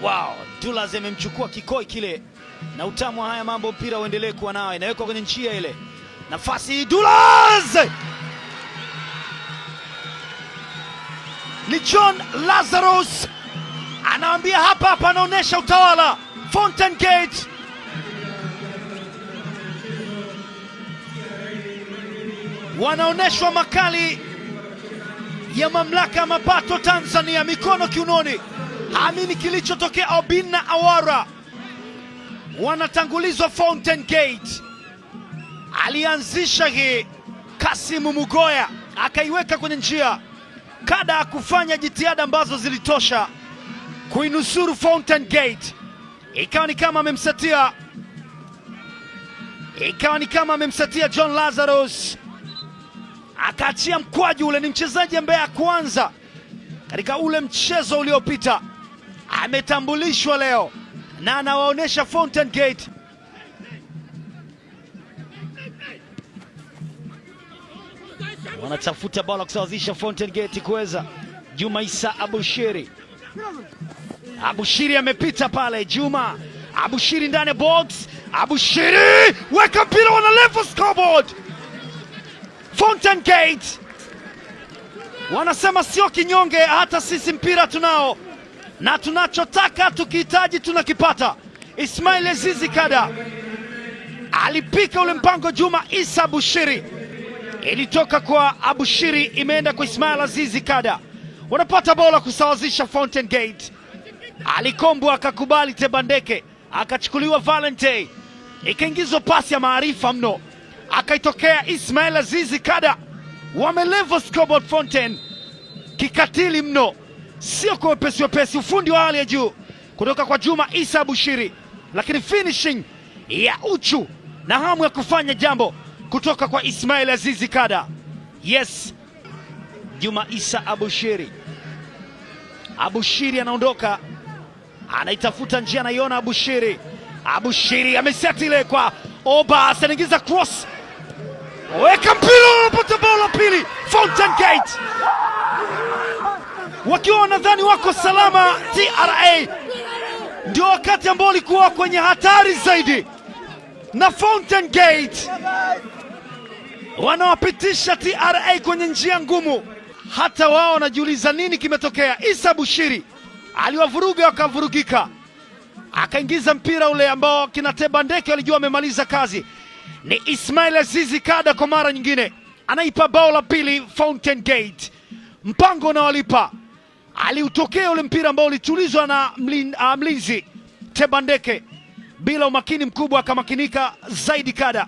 Wow, Dullaz amemchukua kikoi kile, na utamu wa haya mambo mpira uendelee kuwa nao. Inawekwa kwenye njia ile, nafasi Dullaz, ni John Lazarus anaambia hapa anaonesha utawala. Fountain Gate wanaoneshwa makali ya mamlaka ya mapato Tanzania, mikono kiunoni, haamini kilichotokea. Obin na Awara wanatangulizwa. Fountain Gate alianzisha hii, Kasimu Mugoya akaiweka kwenye njia, Kada kufanya jitihada ambazo zilitosha kuinusuru Fountain Gate. Ikawa ni kama amemsatia John Lazarus, akaachia mkwaju ule. Ni mchezaji ambaye hakuanza katika ule mchezo uliopita, ametambulishwa leo na anawaonesha Fountain Gate. Wanatafuta bola kusawazisha Fountain Gate kuweza. Juma Isa Abushiri, Abushiri amepita pale. Juma Abushiri ndani ya box, Abushiri weka mpira, wana level scoreboard. Fountain Gate wanasema sio kinyonge, hata sisi mpira tunao na tunachotaka tukihitaji tunakipata. Ismail Azizi Kada alipika ule mpango. Juma Isa Abushiri, ilitoka kwa Abushiri imeenda kwa Ismail Azizi Kada. Wanapata bola kusawazisha Fountain Gate. Alikombwa akakubali Tebandeke, akachukuliwa Valente, ikaingizwa pasi ya maarifa mno, akaitokea Ismail Azizi Kada. Wamelevel scoreboard Fountain kikatili mno, sio kwa wepesi, ufundi wa hali ya juu kutoka kwa Juma Isa Abushiri, lakini finishing ya uchu na hamu ya kufanya jambo kutoka kwa Ismail Azizi Kada. Yes, Juma Isa Abushiri. Abushiri anaondoka, anaitafuta njia, anaiona Abushiri. Abushiri ameseti ile kwa Oba, anaingiza cross, weka mpira, unapata bola pili. Fountain Gate wakiwa wanadhani wako salama, TRA ndio wakati ambao walikuwa kwenye hatari zaidi, na Fountain Gate wanawapitisha TRA kwenye njia ngumu. Hata wao wanajiuliza nini kimetokea. Isa Abushiri aliwavuruga wakavurugika, akaingiza mpira ule ambao kina Tebandeke walijua wamemaliza kazi. Ni Ismail Azizi Kada kwa mara nyingine anaipa bao la pili Fountain Gate. Mpango unawalipa, aliutokea ule mpira ambao ulitulizwa na mlinzi Tebandeke, bila umakini mkubwa akamakinika zaidi Kada.